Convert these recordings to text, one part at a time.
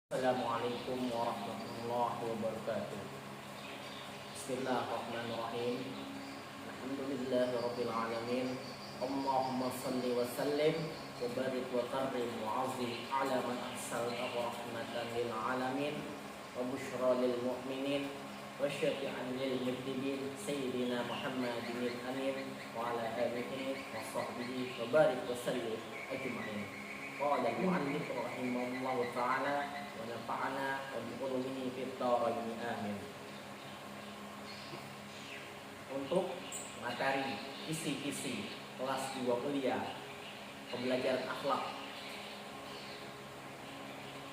Assalamualaikum warahmatullahi wabarakatuh. Bismillahirrahmanirrahim. Alhamdulillahirabbil alamin. Allahumma shalli wa sallim wa barik wa karrim wa azim ala man arsalta rahmatan lil alamin wa busyra lil mu'minin wa syafi'an lil mudnibin sayyidina Muhammadin amin wa ala alihi wa sahbihi wa barik wa sallim ajma'in. Qala al-mu'allif rahimahullahu ta'ala wa nafa'ana wa bi'ulumihi fid dharain amin. Untuk materi isi-isi kelas 2 kuliah pembelajaran akhlak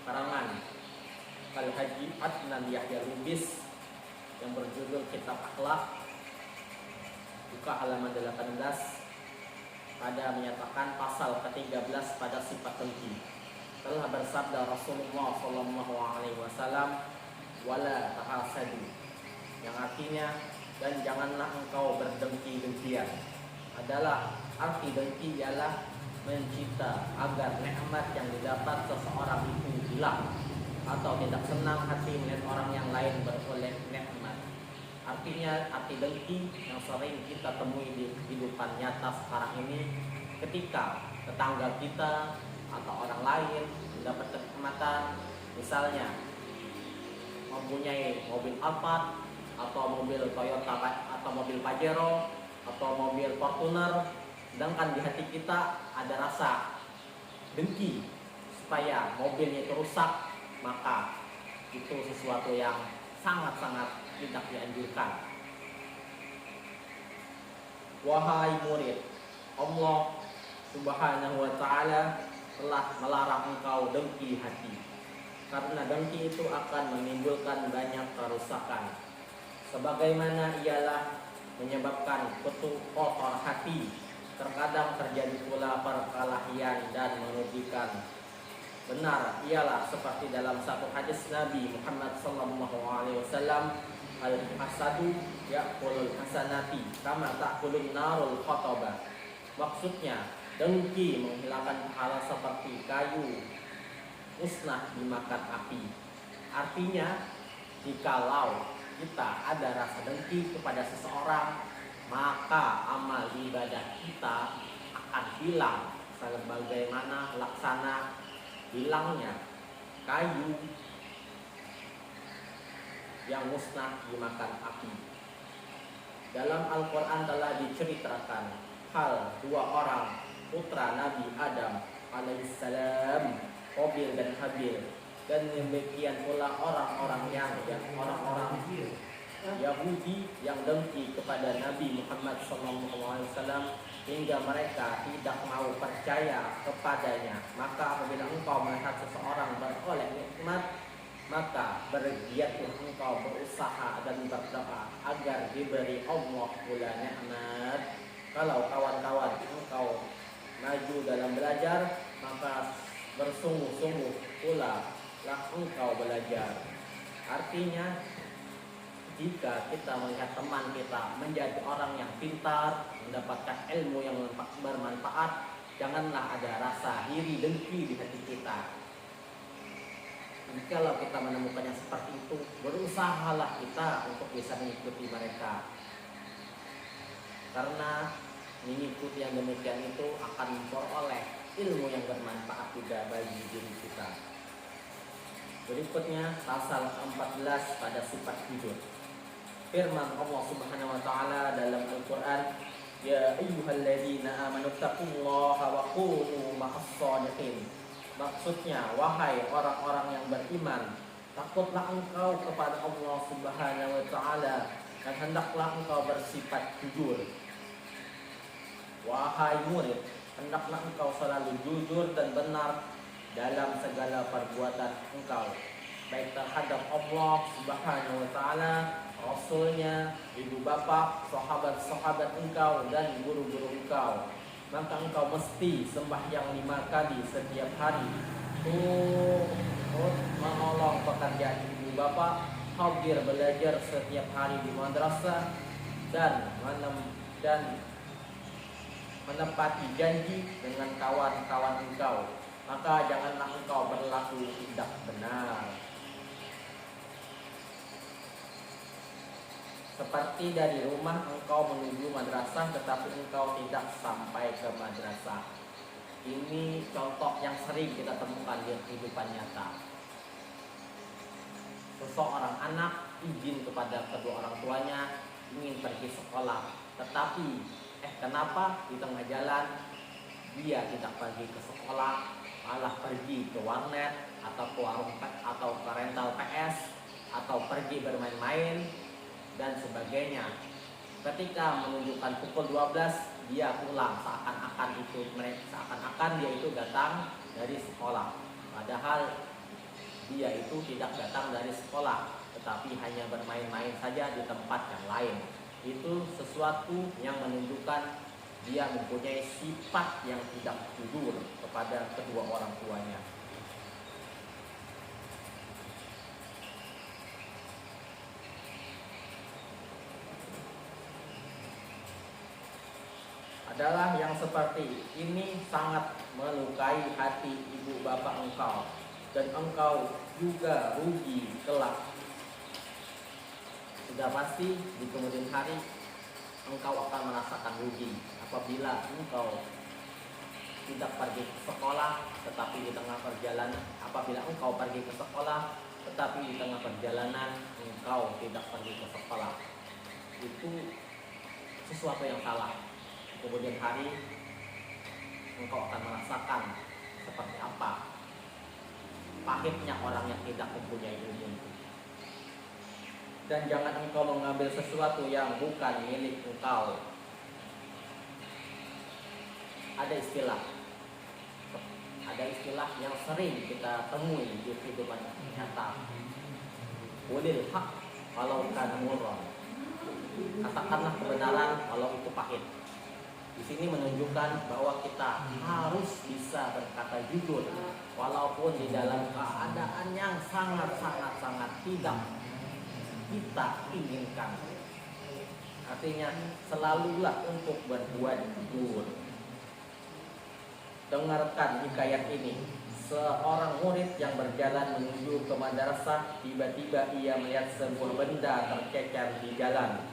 karangan Al-Haji Adnan Yahya Lubis yang berjudul Kitab Akhlak, buka halaman 18 pada menyatakan pasal ke-13 pada sifat dengki. Telah bersabda Rasulullah SAW, wala tahasadu, yang artinya dan janganlah engkau berdengki-dengkian. Adalah arti dengki ialah mencipta agar nikmat yang didapat seseorang itu hilang, atau tidak senang hati melihat orang yang lain beroleh nikmat. Artinya arti dengki yang sering kita temui di kehidupan nyata sekarang ini, ketika tetangga kita atau orang lain mendapat kenikmatan, misalnya mempunyai mobil Alphard atau mobil Toyota atau mobil Pajero atau mobil Fortuner, sedangkan di hati kita ada rasa dengki supaya mobilnya itu rusak, maka itu sesuatu yang sangat-sangat tidak dianjurkan. Wahai murid, Allah Subhanahu wa ta'ala telah melarang engkau dengki hati, karena dengki itu akan menimbulkan banyak kerusakan. Sebagaimana ialah menyebabkan kotor hati, terkadang terjadi pula perkelahian dan merugikan. Benar ialah seperti dalam satu hadis Nabi Muhammad SAW, al-hasadu ya'kulul hasanati kama ta'kulun narul khotoba. Maksudnya, dengki menghilangkan pahala seperti kayu musnah dimakan api. Artinya, jikalau kita ada rasa dengki kepada seseorang, maka amal ibadah kita akan hilang, sebagaimana laksana hilangnya kayu yang musnah dimakan api. Dalam Al-Quran telah diceritakan hal dua orang putra Nabi Adam alaihissalam, Qabil dan Habil, dan demikian pula orang-orang Yahudi yang dengki kepada Nabi Muhammad SAW hingga mereka tidak mau percaya kepadanya. Maka apabila engkau melihat seseorang beroleh nikmat, maka bergiatlah engkau berusaha dan berdoa agar diberi Allah pula nikmat. Kalau kawan-kawan engkau maju dalam belajar, maka bersungguh-sungguh pula lah engkau belajar. Artinya, jika kita melihat teman kita menjadi orang yang pintar, mendapatkan ilmu yang bermanfaat, janganlah ada rasa iri dengki di hati kita. Jikalau kita menemukan yang seperti itu, berusahalah kita untuk bisa mengikuti mereka, karena mengikuti yang demikian itu akan memperoleh ilmu yang bermanfaat juga bagi diri kita. Berikutnya pasal 14 pada sifat hidup. Firman Allah Subhanahu wa ta'ala dalam Al-Quran, ya ayyuhalladzina amanu taqullaha wa kunu ma'as shadiqin. Maksudnya, wahai orang-orang yang beriman, takutlah engkau kepada Allah Subhanahu wa ta'ala dan hendaklah engkau bersifat jujur. Wahai murid, hendaklah engkau selalu jujur dan benar dalam segala perbuatan engkau, baik terhadap Allah Subhanahu wa ta'ala, Rasulnya, ibu bapak, sahabat-sahabat engkau, dan guru-guru engkau. Maka engkau mesti sembahyang 5 kali setiap hari, menolong pekerjaan ibu bapak, hadir belajar setiap hari di madrasah, dan menepati janji dengan kawan-kawan engkau. Maka janganlah engkau berlaku tidak benar. Seperti dari rumah engkau menuju madrasah tetapi engkau tidak sampai ke madrasah. Ini contoh yang sering kita temukan di kehidupan nyata. Seseorang anak izin kepada kedua orang tuanya ingin pergi sekolah, tetapi kenapa di tengah jalan dia tidak pergi ke sekolah, malah pergi ke warnet atau ke warung atau ke rental PS atau pergi bermain-main dan sebagainya. Ketika menunjukkan pukul 12 dia pulang, seakan-akan dia itu datang dari sekolah, padahal dia itu tidak datang dari sekolah, tetapi hanya bermain-main saja di tempat yang lain. Itu sesuatu yang menunjukkan dia mempunyai sifat yang tidak jujur kepada kedua orang tuanya. Adalah yang seperti ini sangat melukai hati ibu bapak engkau, dan engkau juga rugi kelak. Sudah pasti di kemudian hari engkau akan merasakan rugi apabila engkau tidak pergi ke sekolah, tetapi di tengah perjalanan apabila engkau pergi ke sekolah, tetapi di tengah perjalanan engkau tidak pergi ke sekolah. Itu sesuatu yang salah. Kemudian hari engkau akan merasakan seperti apa pahitnya orang yang tidak mempunyai ilmu. Dan jangan engkau mengambil sesuatu yang bukan milik engkau. Ada istilah yang sering kita temui di kehidupan nyata. Qulil haq walau kana murran. Katakanlah kebenaran walau itu pahit. Di sini menunjukkan bahwa kita harus bisa berkata jujur walaupun di dalam keadaan yang sangat tidak kita inginkan. Artinya selalulah untuk berbuat jujur. Dengarkan hikayat ini. Seorang murid yang berjalan menuju ke madrasah, tiba-tiba ia melihat sebuah benda tercecer di jalan.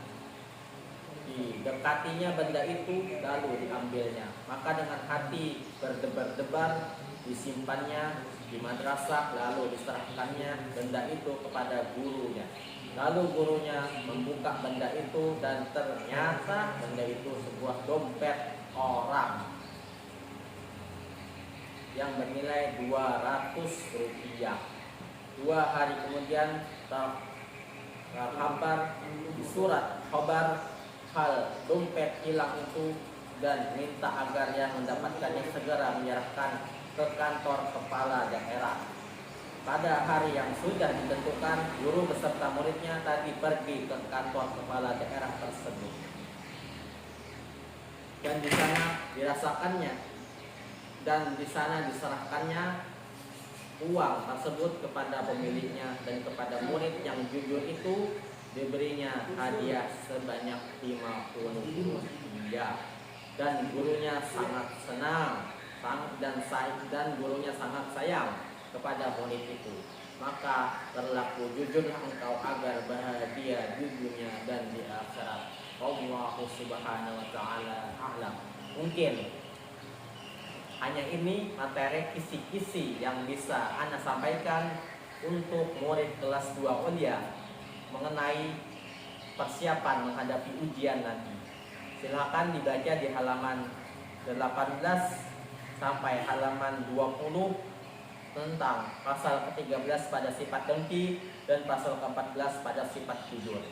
Didekatinya benda itu lalu diambilnya. Maka dengan hati berdebar-debar disimpannya di madrasah, lalu diserahkannya benda itu kepada gurunya. Lalu gurunya membuka benda itu dan ternyata benda itu sebuah dompet orang yang bernilai 200 rupiah. 2 hari kemudian terkabar di surat kabar hal dompet hilang itu dan minta agar yang mendapatkannya segera menyerahkan ke kantor kepala daerah. Pada hari yang sudah ditentukan, guru beserta muridnya tadi pergi ke kantor kepala daerah tersebut. Dan di sana dirasakannya dan di sana diserahkannya uang tersebut kepada pemiliknya, dan kepada murid yang jujur itu diberinya hadiah sebanyak 50 rupiah. Dan gurunya sangat senang dan gurunya sangat sayang kepada murid itu. Maka berlaku jujurlah engkau agar bahagia di dunia dan di akhirat. Allahu subhanahu wa ta'ala a'lam. Mungkin hanya ini materi kisi-kisi yang bisa Ana sampaikan untuk murid kelas 2 Ulia mengenai persiapan menghadapi ujian nanti. Silakan dibaca di halaman 18 sampai halaman 20 tentang pasal ke-13 pada sifat dengki dan pasal ke-14 pada sifat jujur.